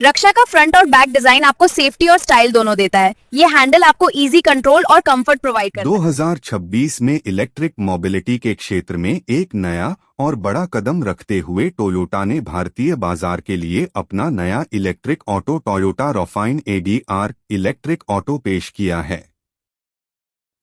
रक्षा का फ्रंट और back design आपको सेफ्टी और स्टाइल दोनों देता है। ये हैंडल आपको इजी कंट्रोल और कंफर्ट प्रोवाइड करता है। 2026 में इलेक्ट्रिक मोबिलिटी के क्षेत्र में एक नया और बड़ा कदम रखते हुए टोयोटा ने भारतीय बाजार के लिए अपना नया इलेक्ट्रिक ऑटो टोयोटा रॉफाइन ADR इलेक्ट्रिक ऑटो पेश किया है।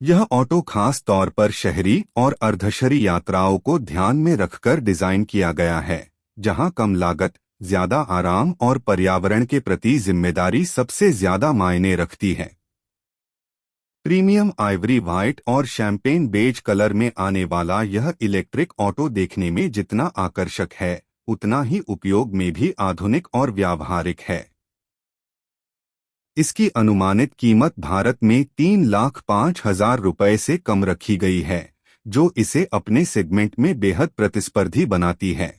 यह ऑटो खास तौर पर शहरी और अर्धशहरी यात्राओं को ध्यान में रखकर डिजाइन किया गया है, जहां कम लागत, ज्यादा आराम और पर्यावरण के प्रति जिम्मेदारी सबसे ज्यादा मायने रखती है। प्रीमियम आइवरी व्हाइट और शैंपेन बेज कलर में आने वाला यह इलेक्ट्रिक ऑटो देखने में जितना आकर्षक है, उतना ही उपयोग में भी आधुनिक और व्यावहारिक है। इसकी अनुमानित कीमत भारत में 3,05,000 रुपए से कम रखी गई है, जो इसे अपने सेगमेंट में बेहद प्रतिस्पर्धी बनाती है।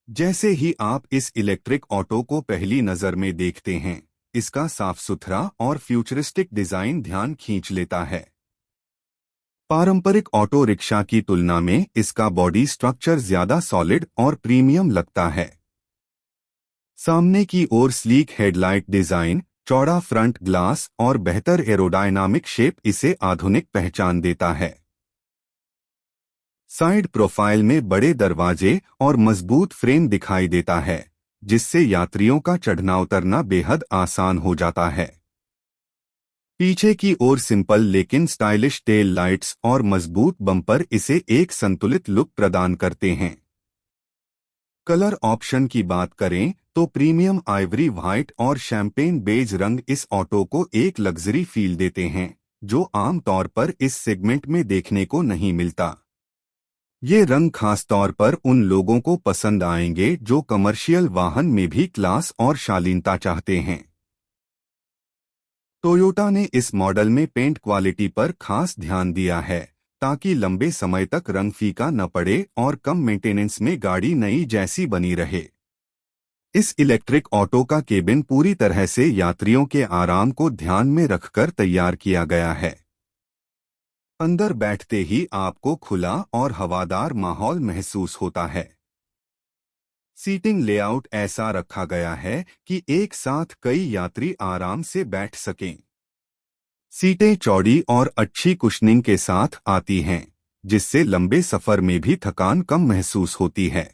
जैसे ही आप इस इलेक्ट्रिक ऑटो को पहली नजर में देखते हैं, इसका साफ सुथरा और फ्यूचरिस्टिक डिजाइन ध्यान खींच लेता है। पारंपरिक ऑटो रिक्शा की तुलना में इसका बॉडी स्ट्रक्चर ज्यादा सॉलिड और प्रीमियम लगता है। सामने की ओर स्लीक हेडलाइट डिजाइन, चौड़ा फ्रंट ग्लास और बेहतर एरोडायनामिक शेप इसे आधुनिक पहचान देता है। साइड प्रोफाइल में बड़े दरवाजे और मजबूत फ्रेम दिखाई देता है, जिससे यात्रियों का चढ़ना उतरना बेहद आसान हो जाता है। पीछे की ओर सिंपल लेकिन स्टाइलिश टेल लाइट्स और मजबूत बम्पर इसे एक संतुलित लुक प्रदान करते हैं। कलर ऑप्शन की बात करें तो प्रीमियम आइवरी व्हाइट और शैंपेन बेज रंग इस ऑटो को एक लग्जरी फील देते हैं, जो आमतौर पर इस सेगमेंट में देखने को नहीं मिलता। ये रंग खासतौर पर उन लोगों को पसंद आएंगे जो कमर्शियल वाहन में भी क्लास और शालीनता चाहते हैं। टोयोटा ने इस मॉडल में पेंट क्वालिटी पर खास ध्यान दिया है, ताकि लंबे समय तक रंग फीका न पड़े और कम मेंटेनेंस में गाड़ी नई जैसी बनी रहे। इस इलेक्ट्रिक ऑटो का केबिन पूरी तरह से यात्रियों के आराम को ध्यान में रखकर तैयार किया गया है। अंदर बैठते ही आपको खुला और हवादार माहौल महसूस होता है। सीटिंग लेआउट ऐसा रखा गया है कि एक साथ कई यात्री आराम से बैठ सकें। सीटें चौड़ी और अच्छी कुशनिंग के साथ आती हैं, जिससे लंबे सफर में भी थकान कम महसूस होती है।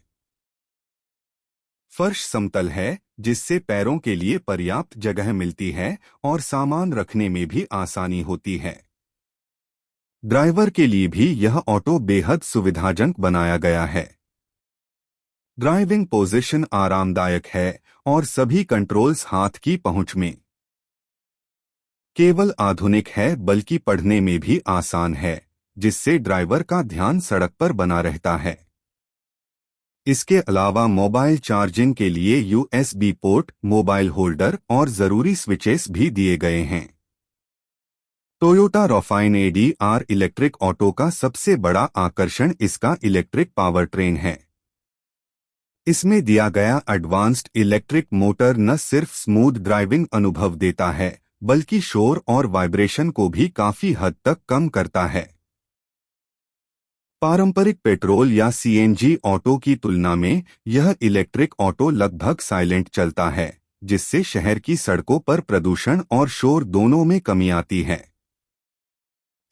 फर्श समतल है, जिससे पैरों के लिए पर्याप्त जगह मिलती है और सामान रखने में भी आसानी होती है। ड्राइवर के लिए भी यह ऑटो बेहद सुविधाजनक बनाया गया है। ड्राइविंग पोजीशन आरामदायक है और सभी कंट्रोल्स हाथ की पहुंच में। केवल आधुनिक है बल्कि पढ़ने में भी आसान है, जिससे ड्राइवर का ध्यान सड़क पर बना रहता है। इसके अलावा मोबाइल चार्जिंग के लिए USB पोर्ट, मोबाइल होल्डर और जरूरी स्विचेस भी दिए गए हैं। टोयोटा रॉफाइन ADR इलेक्ट्रिक ऑटो का सबसे बड़ा आकर्षण इसका इलेक्ट्रिक पावर ट्रेन है। इसमें दिया गया एडवांस्ड इलेक्ट्रिक मोटर न सिर्फ स्मूथ ड्राइविंग अनुभव देता है, बल्कि शोर और वाइब्रेशन को भी काफी हद तक कम करता है। पारंपरिक पेट्रोल या CNG ऑटो की तुलना में यह इलेक्ट्रिक ऑटो लगभग साइलेंट चलता है, जिससे शहर की सड़कों पर प्रदूषण और शोर दोनों में कमी आती है।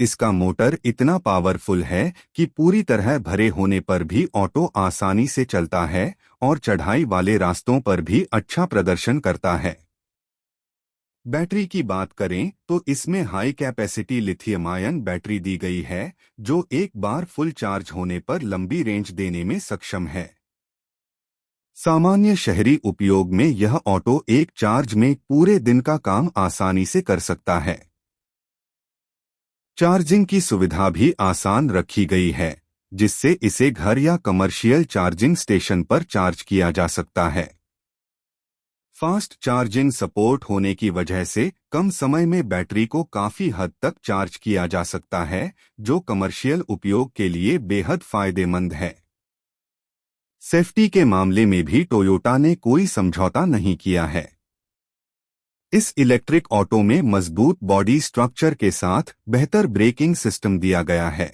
इसका मोटर इतना पावरफुल है कि पूरी तरह भरे होने पर भी ऑटो आसानी से चलता है और चढ़ाई वाले रास्तों पर भी अच्छा प्रदर्शन करता है। बैटरी की बात करें तो इसमें high capacity lithium ion battery दी गई है, जो एक बार फुल चार्ज होने पर लंबी रेंज देने में सक्षम है। सामान्य शहरी उपयोग में यह ऑटो एक चार्ज में पूरे दिन का काम आसानी से कर सकता है। चार्जिंग की सुविधा भी आसान रखी गई है, जिससे इसे घर या कमर्शियल चार्जिंग स्टेशन पर चार्ज किया जा सकता है। फास्ट चार्जिंग सपोर्ट होने की वजह से कम समय में बैटरी को काफी हद तक चार्ज किया जा सकता है, जो कमर्शियल उपयोग के लिए बेहद फायदेमंद है। सेफ्टी के मामले में भी टोयोटा ने कोई समझौता नहीं किया है। इस इलेक्ट्रिक ऑटो में मजबूत बॉडी स्ट्रक्चर के साथ बेहतर ब्रेकिंग सिस्टम दिया गया है।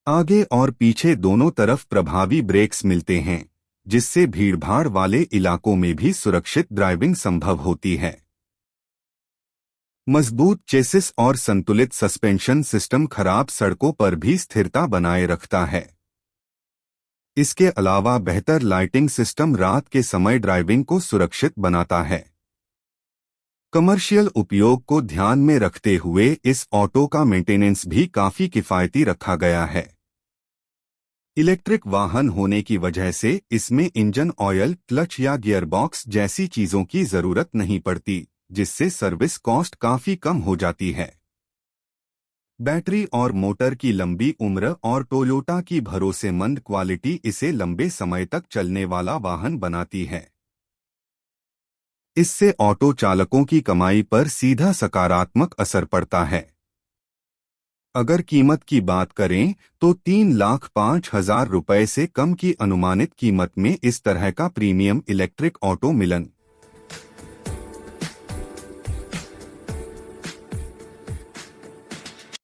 आगे और पीछे दोनों तरफ प्रभावी ब्रेक्स मिलते हैं, जिससे भीड़भाड़ वाले इलाकों में भी सुरक्षित ड्राइविंग संभव होती है। मजबूत चेसिस और संतुलित सस्पेंशन सिस्टम खराब सड़कों पर भी स्थिरता बनाए रखता है। इसके अलावा बेहतर लाइटिंग सिस्टम रात के समय ड्राइविंग को सुरक्षित बनाता है। कमर्शियल उपयोग को ध्यान में रखते हुए इस ऑटो का मेंटेनेंस भी काफी किफायती रखा गया है। इलेक्ट्रिक वाहन होने की वजह से इसमें इंजन ऑयल, क्लच या गियरबॉक्स जैसी चीजों की जरूरत नहीं पड़ती, जिससे सर्विस कॉस्ट काफी कम हो जाती है। बैटरी और मोटर की लंबी उम्र और टोयोटा की भरोसेमंद क्वालिटी इसे लंबे समय तक चलने वाला वाहन बनाती है। इससे ऑटो चालकों की कमाई पर सीधा सकारात्मक असर पड़ता है। अगर कीमत की बात करें तो 3,05,000 रुपए से कम की अनुमानित कीमत में इस तरह का प्रीमियम इलेक्ट्रिक ऑटो मिलन